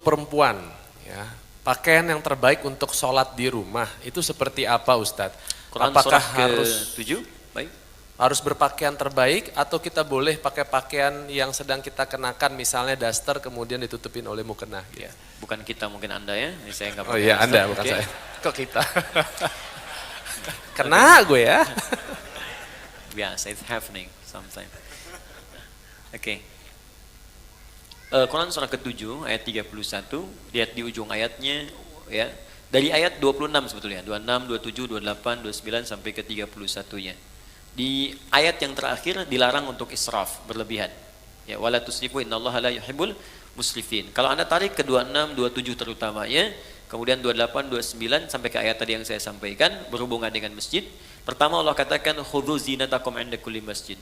perempuan, ya, pakaian yang terbaik untuk sholat di rumah itu seperti apa, Ustadz? Quran Apakah surah harus ke-7, baik. harus berpakaian terbaik atau kita boleh pakai pakaian yang sedang kita kenakan, misalnya daster kemudian ditutupin oleh mukena? Ya. Bukan kita, mungkin Anda ya. Ini saya nggak Oh pakai iya, daster. Anda bukan Oke. saya. Kok kita? Kena gue ya. Biasa, it's happening sometimes. Oke. Quran surah ke-7 ayat 31, lihat di ujung ayatnya ya. Dari ayat 26 sebetulnya, 26, 27, 28, 29 sampai ke 31-nya. Di ayat yang terakhir dilarang untuk israf, berlebihan. Ya, wala tusrifu innallaha la yuhibbul musrifin. Kalau Anda tarik ke 26, 27 terutamanya, kemudian 28, 29 sampai ke ayat tadi yang saya sampaikan berhubungan dengan masjid. Pertama Allah katakan khudzu zinatakum 'inda kulli masjid.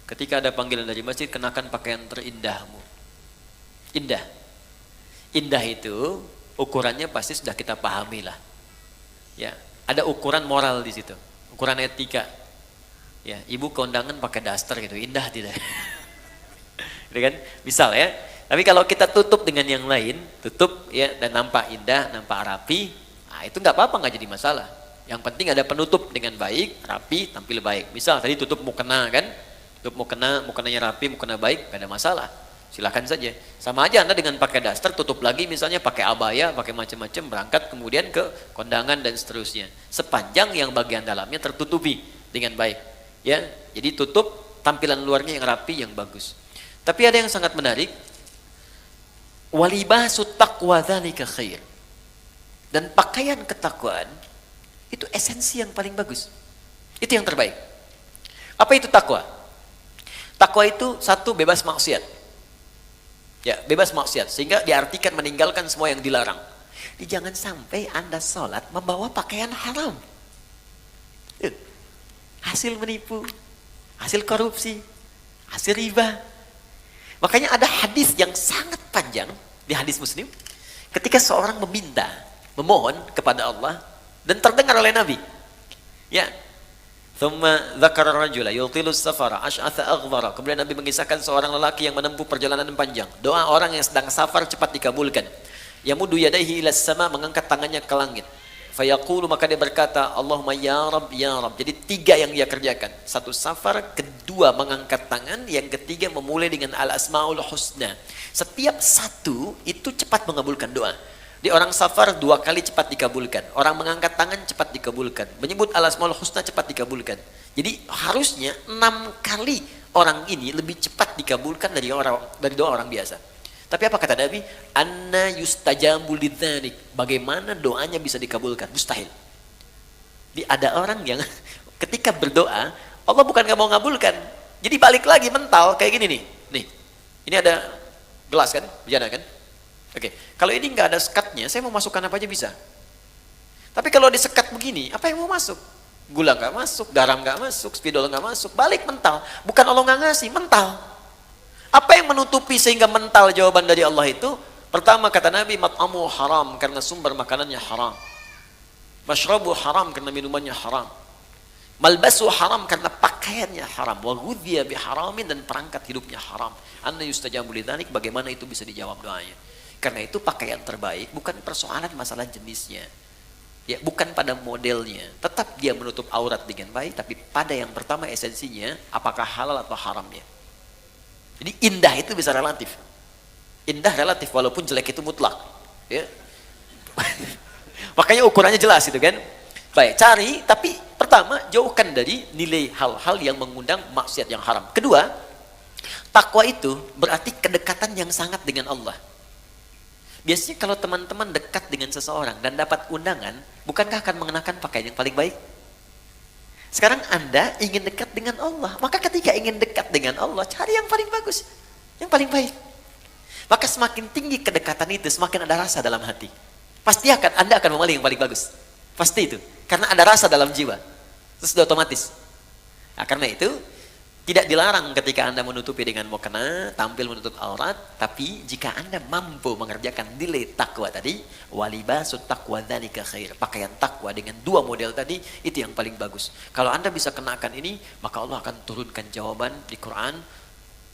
Ketika ada panggilan dari masjid, kenakan pakaian terindahmu. Indah. Indah itu ukurannya pasti sudah kita pahami lah. Ya, ada ukuran moral di situ, ukuran etika. Ya, ibu kondangan pakai daster gitu, indah tidak? Gitu kan? Misal ya. Tapi kalau kita tutup dengan yang lain, tutup ya dan nampak indah, nampak rapi, nah itu nggak apa-apa, nggak jadi masalah. Yang penting ada penutup dengan baik, rapi, tampil baik. Misal tadi tutup mukena kan, tutup mukena, mukenanya rapi, mukena baik, nggak ada masalah. Silakan saja. Sama aja Anda dengan pakai daster, tutup lagi misalnya pakai abaya, pakai macam-macam, berangkat kemudian ke kondangan dan seterusnya. Sepanjang yang bagian dalamnya tertutupi dengan baik. Ya, jadi tutup tampilan luarnya yang rapi, yang bagus. Tapi ada yang sangat menarik. Walibasut taqwa dzalika khair. Dan pakaian ketakwaan itu esensi yang paling bagus. Itu yang terbaik. Apa itu takwa? Takwa itu satu, bebas maksiat. Ya, bebas maksiat, sehingga diartikan meninggalkan semua yang dilarang. Jangan sampai Anda sholat membawa pakaian haram. Hasil menipu, hasil korupsi, hasil riba. Makanya ada hadis yang sangat panjang di hadis Muslim, ketika seorang meminta, memohon kepada Allah dan terdengar oleh Nabi. Ya. Thumma dzakara rajula yutilus safara asy'atha aghdara. Kemudian Nabi mengisahkan seorang lelaki yang menempuh perjalanan panjang. Doa orang yang sedang safar cepat dikabulkan. Yamuddu yadayhi ilas sama, mengangkat tangannya ke langit. Fayaqulu, maka dia berkata, Allahumma ya Rabb ya Rabb. Jadi tiga yang dia kerjakan. Satu safar, kedua mengangkat tangan, yang ketiga memulai dengan al-asmaul husna. Setiap satu itu cepat mengabulkan doa. Di orang safar 2 kali cepat dikabulkan. Orang mengangkat tangan cepat dikabulkan. Menyebut al-asmaul husna cepat dikabulkan. Jadi harusnya 6 kali orang ini lebih cepat dikabulkan dari doa orang biasa. Tapi apa kata Nabi? Anna yustajabu lidzalik. Bagaimana doanya bisa dikabulkan? Mustahil. Jadi ada orang yang ketika berdoa, Allah bukan gak mau ngabulkan. Jadi balik lagi mental kayak gini nih. Nih, ini ada gelas kan? Bejana kan? Oke, kalau ini nggak ada sekatnya, saya mau masukkan apa aja bisa. Tapi kalau disekat begini, apa yang mau masuk? Gula nggak masuk, garam nggak masuk, spidol nggak masuk, balik mental. Bukan Allah nggak ngasih, mental. Apa yang menutupi sehingga mental jawaban dari Allah itu? Pertama kata Nabi, mat'amu haram, karena sumber makanannya haram. Mashrabu haram, karena minumannya haram. Malbasu haram, karena pakaiannya haram. Wa ghudhiya biharamin, dan perangkat hidupnya haram. Anna yustajabu lidzalik, bagaimana itu bisa dijawab doanya? Karena itu pakaian terbaik bukan persoalan masalah jenisnya, ya, bukan pada modelnya. Tetap dia menutup aurat dengan baik, tapi pada yang pertama esensinya, apakah halal atau haramnya. Jadi indah itu bisa relatif. Indah relatif, walaupun jelek itu mutlak. Ya. Makanya ukurannya jelas itu kan. Baik, cari, tapi pertama jauhkan dari nilai hal-hal yang mengundang maksiat yang haram. Kedua, takwa itu berarti kedekatan yang sangat dengan Allah. Biasanya kalau teman-teman dekat dengan seseorang dan dapat undangan, bukankah akan mengenakan pakaian yang paling baik? Sekarang Anda ingin dekat dengan Allah, maka ketika ingin dekat dengan Allah, cari yang paling bagus, yang paling baik. Maka semakin tinggi kedekatan itu, semakin ada rasa dalam hati. Pasti Anda akan memilih yang paling bagus. Pasti itu, karena ada rasa dalam jiwa. Itu sudah otomatis. Nah, karena itu, tidak dilarang ketika Anda menutupi dengan mukena, tampil menutup aurat, tapi jika Anda mampu mengerjakan nilai takwa tadi, walibasut taqwa dzalika khair. Pakaian takwa dengan 2 model tadi, itu yang paling bagus. Kalau Anda bisa kenakan ini, maka Allah akan turunkan jawaban di Quran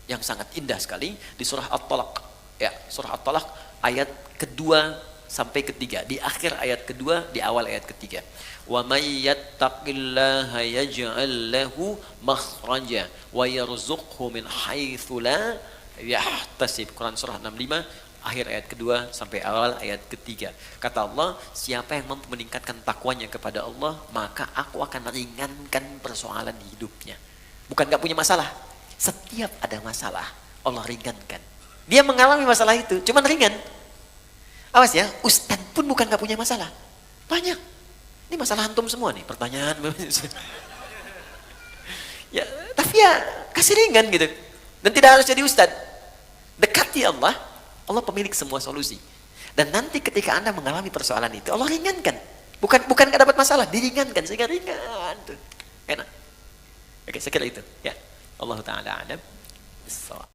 yang sangat indah sekali di surah At-Talaq. Ya, surah At-Talaq ayat kedua sampai ketiga. Di akhir ayat kedua, di awal ayat ketiga. Wa may yattaqillaha yaj'al lahu makhraja wa yarzuqhu min haitsu la yahtasib. Quran surah 65 akhir ayat kedua sampai awal ayat ketiga. Kata Allah, siapa yang mampu meningkatkan takwanya kepada Allah, maka aku akan ringankan persoalan hidupnya. Bukan gak punya masalah. Setiap ada masalah, Allah ringankan. Dia mengalami masalah itu, cuman ringan. Awas ya, ustadz pun bukan gak punya masalah. Banyak. Ini masalah antum semua nih, pertanyaan. Ya, tapi ya kasih ringan gitu. Dan tidak harus jadi ustadz. Dekati Allah, Allah pemilik semua solusi. Dan nanti ketika Anda mengalami persoalan itu, Allah ringankan. Bukan gak dapat masalah, diringankan sehingga ringan tuh. Enak. Oke, sekira itu. Ya. Allah Ta'ala alam.